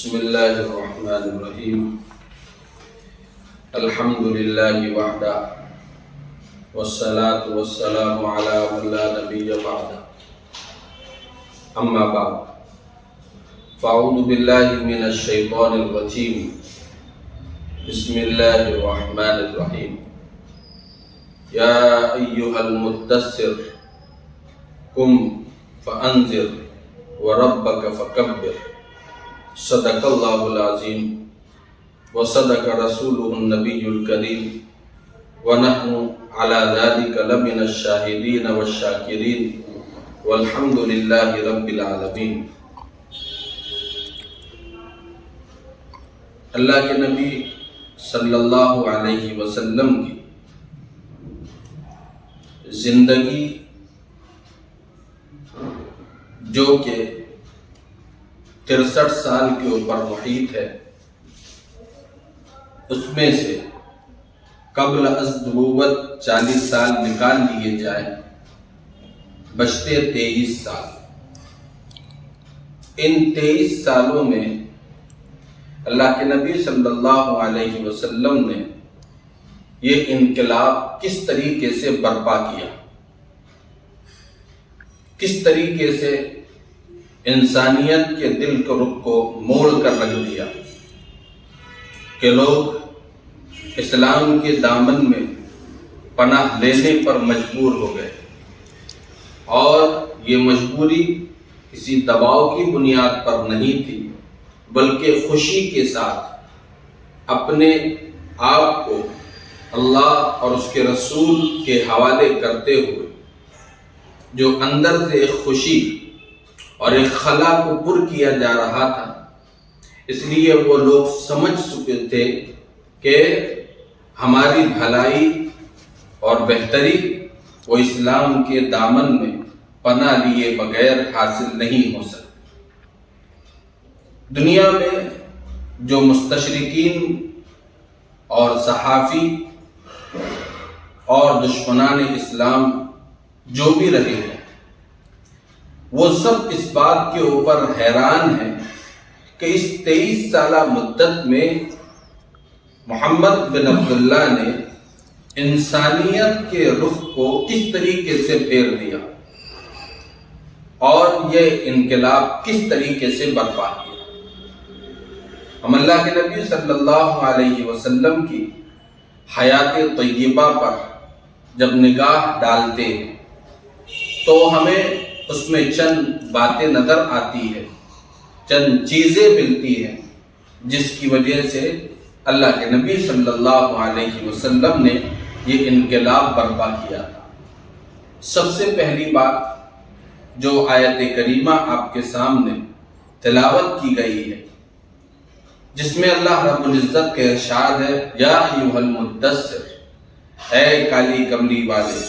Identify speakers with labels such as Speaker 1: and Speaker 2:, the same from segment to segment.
Speaker 1: بسم اللہ الرحمن الرحیم الحمد للہ وحدہ والصلاة والسلام علی من لا نبی بعدہ اما بعد فاعوذ باللہ من الشیطان الرجیم بسم اللہ الرحمن الرحیم یا ایہا المدثر قم فانذر وربک فکبر صدق اللہ العظیم وصدق رسولہ النبی الکریم ونحن علی ذلک لمن الشاہدین والشاکرین والحمد للہ رب العالمین۔ اللہ کے نبی صلی اللہ علیہ وسلم کی زندگی جو کہ 63 سال کے اوپر محیط ہے، اس میں سے قبل از نبوت 40 سال نکال لیے جائیں، بچتے 23 سال۔ ان 23 سالوں میں اللہ کے نبی صلی اللہ علیہ وسلم نے یہ انقلاب کس طریقے سے برپا کیا، کس طریقے سے انسانیت کے دل کے رخ کو موڑ کر رکھ دیا کہ لوگ اسلام کے دامن میں پناہ لینے پر مجبور ہو گئے، اور یہ مجبوری کسی دباؤ کی بنیاد پر نہیں تھی، بلکہ خوشی کے ساتھ اپنے آپ کو اللہ اور اس کے رسول کے حوالے کرتے ہوئے جو اندر سے ایک خوشی اور ایک خلا کو پر کیا جا رہا تھا، اس لیے وہ لوگ سمجھ چکے تھے کہ ہماری بھلائی اور بہتری وہ اسلام کے دامن میں پناہ لیے بغیر حاصل نہیں ہو سکتی۔ دنیا میں جو مستشرقین اور صحافی اور دشمنان اسلام جو بھی رہے ہیں، وہ سب اس بات کے اوپر حیران ہیں کہ اس 23 سالہ مدت میں محمد بن عبداللہ نے انسانیت کے رخ کو کس طریقے سے پھیر دیا اور یہ انقلاب کس طریقے سے برپا کیا۔ ہم اللہ کے نبی صلی اللہ علیہ وسلم کی حیات طیبہ پر جب نگاہ ڈالتے ہیں تو ہمیں اس میں چند باتیں نظر آتی ہے، چند چیزیں ملتی ہیں جس کی وجہ سے اللہ کے نبی صلی اللہ علیہ وسلم نے یہ انقلاب برپا کیا تھا۔ سب سے پہلی بات جو آیت کریمہ آپ کے سامنے تلاوت کی گئی ہے، جس میں اللہ رب العزت کے ارشاد ہے، یا ایھا المدثر، اے کالی کملی والے،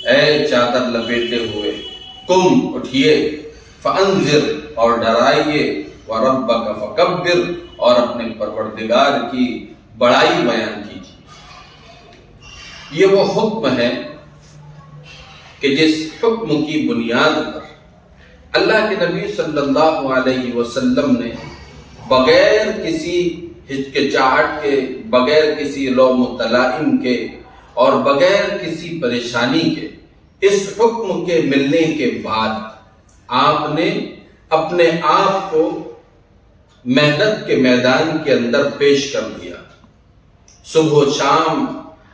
Speaker 1: اے چادر لپیٹے ہوئے، قم اٹھیے، فانذر اور ڈرائیے، وربک فکبر اور اپنے پروردگار کی بڑائی بیان کیجیے۔ یہ وہ حکم ہے کہ جس حکم کی بنیاد پر اللہ کے نبی صلی اللہ علیہ وسلم نے بغیر کسی ہچکچاہٹ کے، بغیر کسی لوم و تلائم کے اور بغیر کسی پریشانی کے اس حکم کے ملنے کے بعد آپ نے اپنے آپ کو محنت کے میدان کے اندر پیش کر دیا۔ صبح و شام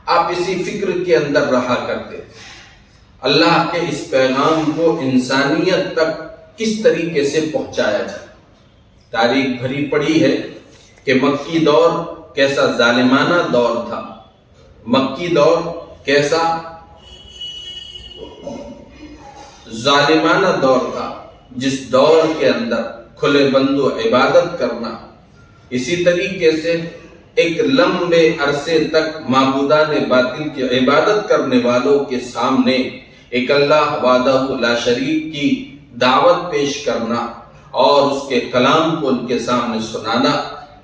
Speaker 1: آپ اسی فکر کے اندر رہا کرتے، اللہ کے اس پیغام کو انسانیت تک کس طریقے سے پہنچایا جائے۔ تاریخ بھری پڑی ہے کہ مکی دور کیسا ظالمانہ دور تھا، مکی دور کیسا ظالمانہ دور تھا، جس دور کے اندر کھلے بندو عبادت کرنا، اسی طریقے سے ایک لمبے عرصے تک معبودان باطل کی عبادت کرنے والوں کے سامنے ایک اللہ وحدہ لا شریک کی دعوت پیش کرنا اور اس کے کلام کو ان کے سامنے سنانا،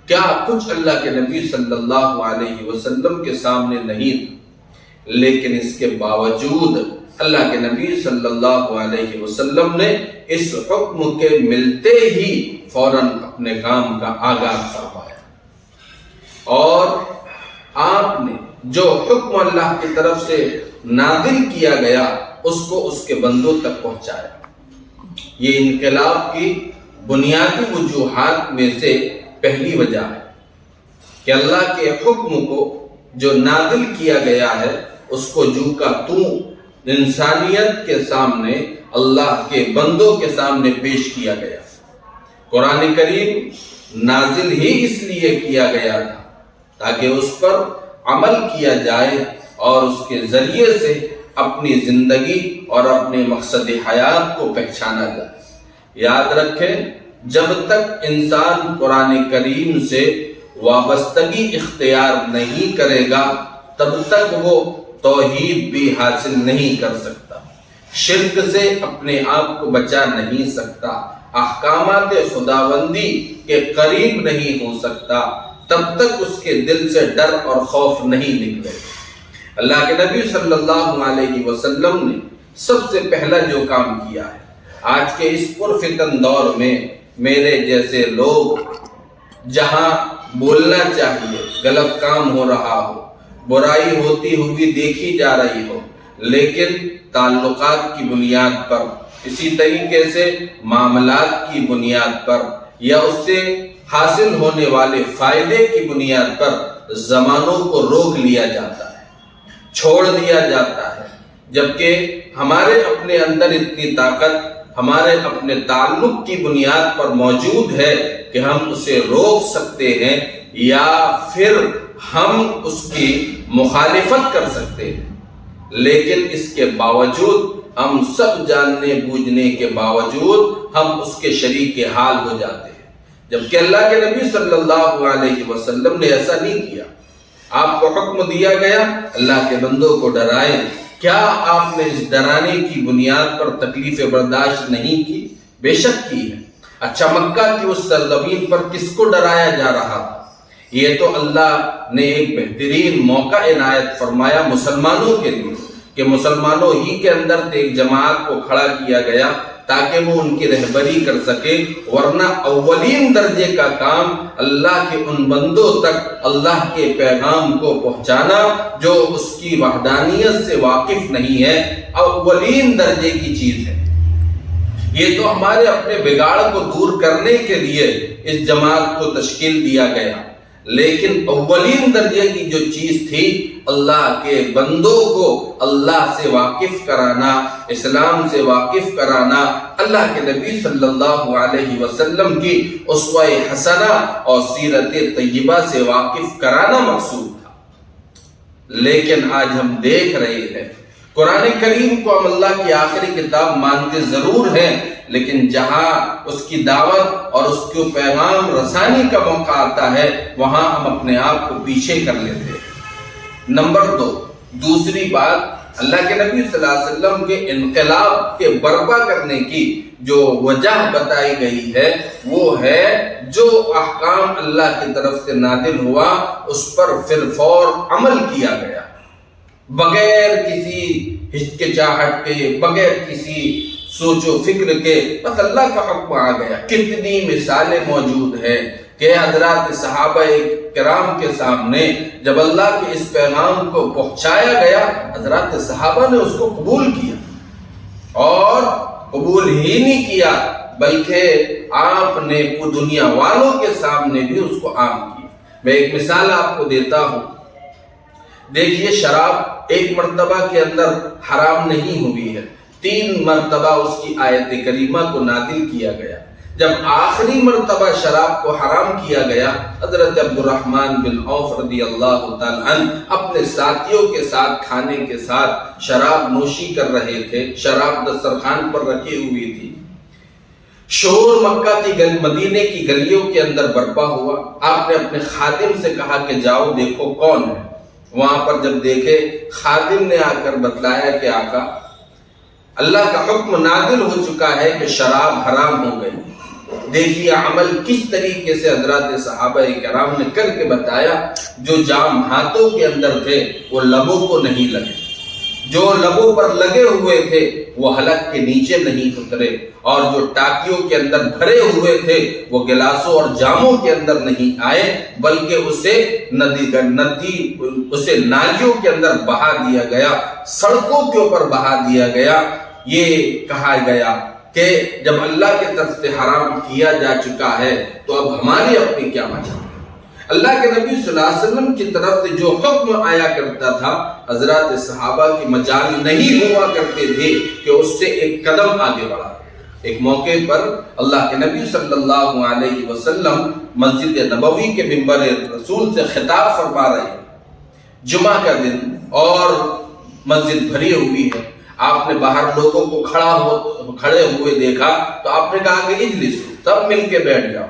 Speaker 1: کیا کچھ اللہ کے نبی صلی اللہ علیہ وسلم کے سامنے نہیں تھا۔ لیکن اس کے باوجود اللہ کے نبی صلی اللہ علیہ وسلم نے اس حکم کے ملتے ہی فوراً اپنے کام کا آغاز فرمایا، اور آپ نے جو حکم اللہ کی طرف سے نازل کیا گیا اس کو اس کے بندوں تک پہنچایا۔ یہ انقلاب کی بنیادی وجوہات میں سے پہلی وجہ ہے کہ اللہ کے حکم کو جو نازل کیا گیا ہے اس کو جو کا تو انسانیت کے سامنے، اللہ کے بندوں کے سامنے پیش کیا گیا۔ قرآن کریم نازل ہی اس لیے کیا گیا تھا تاکہ اس پر عمل کیا جائے اور اس کے ذریعے سے اپنی زندگی اور اپنے مقصد حیات کو پہچانا جائے۔ یاد رکھیں، جب تک انسان قرآن کریم سے وابستگی اختیار نہیں کرے گا تب تک وہ توحید بھی حاصل نہیں کر سکتا، شرک سے اپنے آپ کو بچا نہیں سکتا، احکامات خداوندی کے قریب نہیں ہو سکتا، تب تک اس کے دل سے ڈر اور خوف نہیں نکلے۔ اللہ کے نبی صلی اللہ علیہ وسلم نے سب سے پہلا جو کام کیا ہے، آج کے اس پرفتن دور میں میرے جیسے لوگ جہاں بولنا چاہیے غلط کام ہو رہا ہو، برائی ہوتی ہوئی دیکھی جا رہی ہو، لیکن تعلقات کی بنیاد پر، اسی طریقے سے معاملات کی بنیاد پر یا اس سے حاصل ہونے والے فائدے کی بنیاد پر زمانوں کو روک لیا جاتا ہے، چھوڑ دیا جاتا ہے، جبکہ ہمارے اپنے اندر اتنی طاقت ہمارے اپنے تعلق کی بنیاد پر موجود ہے کہ ہم اسے روک سکتے ہیں یا پھر ہم اس کی مخالفت کر سکتے ہیں۔ لیکن اس کے باوجود، ہم سب جاننے بوجھنے کے باوجود ہم اس کے شریک حال ہو جاتے ہیں، جبکہ اللہ کے نبی صلی اللہ علیہ وسلم نے ایسا نہیں کیا۔ آپ کو حکم دیا گیا اللہ کے بندوں کو ڈرائیں، کیا آپ نے اس ڈرانے کی بنیاد پر تکلیف برداشت نہیں کی؟ بے شک کی ہے۔ اچھا، مکہ کی اس سرزمین پر کس کو ڈرایا جا رہا تھا؟ یہ تو اللہ نے ایک بہترین موقع عنایت فرمایا مسلمانوں کے لیے کہ مسلمانوں ہی کے اندر ایک جماعت کو کھڑا کیا گیا تاکہ وہ ان کی رہبری کر سکے، ورنہ اولین درجے کا کام اللہ کے ان بندوں تک اللہ کے پیغام کو پہنچانا جو اس کی وحدانیت سے واقف نہیں ہے، اولین درجے کی چیز ہے۔ یہ تو ہمارے اپنے بگاڑ کو دور کرنے کے لیے اس جماعت کو تشکیل دیا گیا، لیکن اولین درجے کی جو چیز تھی اللہ کے بندوں کو اللہ سے واقف کرانا، اسلام سے واقف کرانا، اللہ کے نبی صلی اللہ علیہ وسلم کی اسوہ حسنہ اور سیرت طیبہ سے واقف کرانا مقصود تھا۔ لیکن آج ہم دیکھ رہے ہیں قرآن کریم کو ہم اللہ کی آخری کتاب مانتے ضرور ہیں، لیکن جہاں اس کی دعوت اور اس کو پیغام رسانی کا موقع آتا ہے وہاں ہم اپنے آپ کو پیچھے کر لیتے ہیں۔ نمبر 2، دوسری بات، اللہ کے نبی صلی اللہ علیہ وسلم کے انقلاب کے برپا کرنے کی جو وجہ بتائی گئی ہے وہ ہے جو احکام اللہ کی طرف سے نازل ہوا اس پر پھر فور عمل کیا گیا، بغیر کسی ہچکچاہٹ کے، بغیر کسی سوچ و فکر کے، بس اللہ کا حکم آ گیا۔ کتنی مثالیں موجود ہیں کہ حضرات صحابہ کرام کے سامنے جب اللہ کے اس پیغام کو پہنچایا گیا، حضرات صحابہ نے اس کو قبول کیا، اور قبول ہی نہیں کیا بلکہ آپ نے دنیا والوں کے سامنے بھی اس کو عام کیا۔ میں ایک مثال آپ کو دیتا ہوں، دیکھیے شراب ایک مرتبہ کے اندر حرام نہیں ہوئی ہے، 3 مرتبہ اس کی آیت کریمہ کو نازل کیا گیا۔ جب آخری مرتبہ شراب کو حرام کیا گیا، حضرت عبد الرحمن بن عوف رضی اللہ تعالیٰ عنہ اپنے ساتھیوں کے ساتھ کھانے کے ساتھ شراب نوشی کر رہے تھے، شراب دسترخوان پر رکھی ہوئی تھی۔ شور مکہ کی مدینے کی گلیوں کے اندر برپا ہوا۔ آپ نے اپنے خادم سے کہا کہ جاؤ دیکھو کون ہے۔ وہاں پر جب دیکھے، خادم نے آ کر بتلایا کہ آقا اللہ کا حکم نازل ہو چکا ہے کہ شراب حرام ہو گئی۔ دیکھیے عمل کس طریقے سے حضرات صحابہ کرام نے کر کے بتایا، جو جام ہاتھوں کے اندر تھے وہ لبوں کو نہیں لگے، جو لبوں پر لگے ہوئے تھے وہ حلق کے نیچے نہیں اترے، اور جو ٹاکیوں کے اندر بھرے ہوئے تھے وہ گلاسوں اور جاموں کے اندر نہیں آئے، بلکہ اسے نالیوں کے اندر بہا دیا گیا، سڑکوں کے اوپر بہا دیا گیا۔ یہ کہا گیا کہ جب اللہ کی طرف سے حرام کیا جا چکا ہے تو اب ہماری اپنی کیا مجال۔ اللہ کے نبی صلی اللہ علیہ وسلم کی طرف سے جو حکم آیا کرتا تھا، حضرات صحابہ کی مجال نہیں ہوا کرتے تھے کہ اس سے ایک قدم آگے بڑھا۔ ایک موقع پر اللہ کے نبی صلی اللہ علیہ وسلم مسجد نبوی کے منبر رسول سے خطاب فرما رہے ہیں، جمعہ کا دن اور مسجد بھری ہوئی ہے، آپ نے باہر لوگوں کو کھڑے ہوئے دیکھا تو آپ نے کہا کہ اجلس، سب مل کے بیٹھ جاؤ۔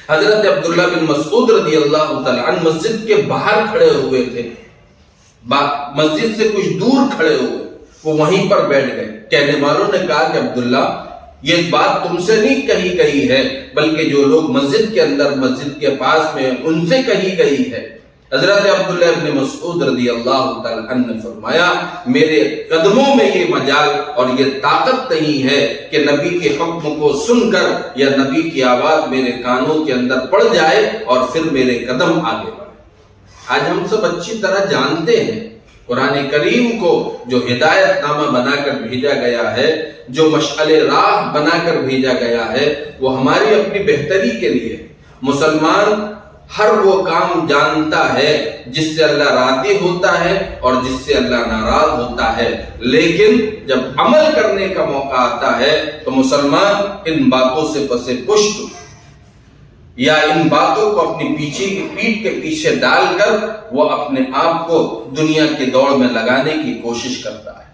Speaker 1: حضرت عبداللہ بن مسعود رضی اللہ تعالیٰ عنہ مسجد کے باہر کھڑے ہوئے تھے، مسجد سے کچھ دور کھڑے ہوئے، وہ وہیں پر بیٹھ گئے۔ کہنے والوں نے کہا کہ عبداللہ یہ بات تم سے نہیں کہی گئی ہے، بلکہ جو لوگ مسجد کے اندر مسجد کے پاس میں ان سے کہی گئی ہے۔ حضرت عبداللہ بن مسعود رضی اللہ تعالیٰ عنہ نے فرمایا، میرے قدموں میں یہ مجال اور یہ طاقت نہیں ہے کہ نبی کے حکم کو سن کر یا نبی کی آواز میرے کانوں کے اندر پڑ جائے اور پھر میرے قدم آگے بڑھے۔ آج ہم سب اچھی طرح جانتے ہیں قرآن کریم کو جو ہدایت نامہ بنا کر بھیجا گیا ہے، جو مشعل راہ بنا کر بھیجا گیا ہے، وہ ہماری اپنی بہتری کے لیے۔ مسلمان ہر وہ کام جانتا ہے جس سے اللہ راضی ہوتا ہے اور جس سے اللہ ناراض ہوتا ہے، لیکن جب عمل کرنے کا موقع آتا ہے تو مسلمان ان باتوں سے پسے پشت یا ان باتوں کو اپنی پیٹھ کے پیچھے ڈال کر وہ اپنے آپ کو دنیا کی دوڑ میں لگانے کی کوشش کرتا ہے۔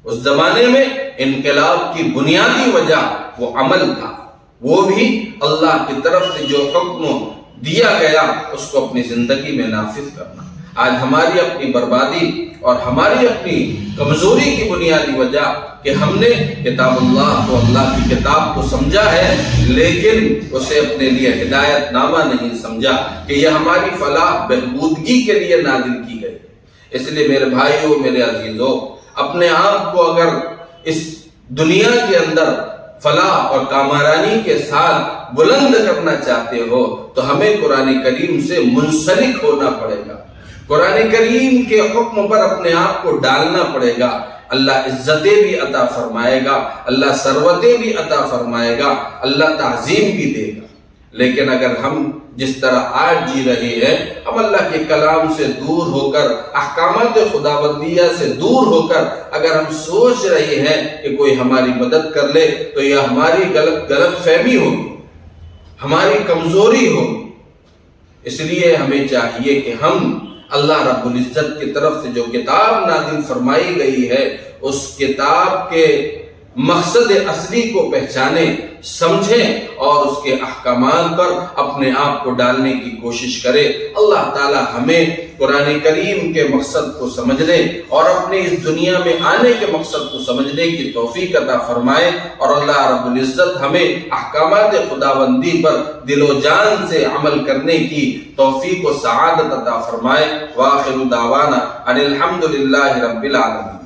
Speaker 1: اس زمانے میں انقلاب کی بنیادی وجہ وہ عمل تھا، وہ بھی اللہ کی طرف سے جو حکم دیا گیا اس کو اپنی زندگی میں نافذ کرنا۔ آج ہماری اپنی بربادی اور ہماری اپنی کمزوری کی بنیادی وجہ کہ ہم نے کتاب اللہ کو، اللہ کی کتاب کو سمجھا ہے، لیکن اسے اپنے لیے ہدایت نامہ نہیں سمجھا کہ یہ ہماری فلاح بہبودگی کے لیے نازل کی گئی۔ اس لیے میرے بھائیوں، میرے عزیزوں، اپنے آپ کو اگر اس دنیا کے اندر فلاح اور کامرانی کے ساتھ بلند کرنا چاہتے ہو تو ہمیں قرآن کریم سے منسلک ہونا پڑے گا، قرآن کریم کے حکم پر اپنے آپ کو ڈالنا پڑے گا۔ اللہ عزتیں بھی عطا فرمائے گا، اللہ ثروتیں بھی عطا فرمائے گا، اللہ تعظیم بھی دے گا۔ لیکن اگر ہم جس طرح آج جی رہے ہیں، ہم اللہ کے کلام سے دور ہو کر، احکامات خداوندیہ سے دور ہو کر اگر ہم سوچ رہے ہیں کہ کوئی ہماری مدد کر لے تو یہ ہماری غلط فہمی ہوگی، ہماری کمزوری ہوگی۔ اس لیے ہمیں چاہیے کہ ہم اللہ رب العزت کی طرف سے جو کتاب نازل فرمائی گئی ہے اس کتاب کے مقصد اصلی کو پہچانیں، سمجھیں اور اس کے احکامات پر اپنے آپ کو ڈالنے کی کوشش کریں۔ اللہ تعالی ہمیں قرآن کریم کے مقصد کو سمجھنے اور اپنے اس دنیا میں آنے کے مقصد کو سمجھنے کی توفیق عطا فرمائے، اور اللہ رب العزت ہمیں احکامات خداوندی پر دل و جان سے عمل کرنے کی توفیق و سعادت عطا فرمائے۔ وآخر دعوانا ان الحمد للہ رب العالمین۔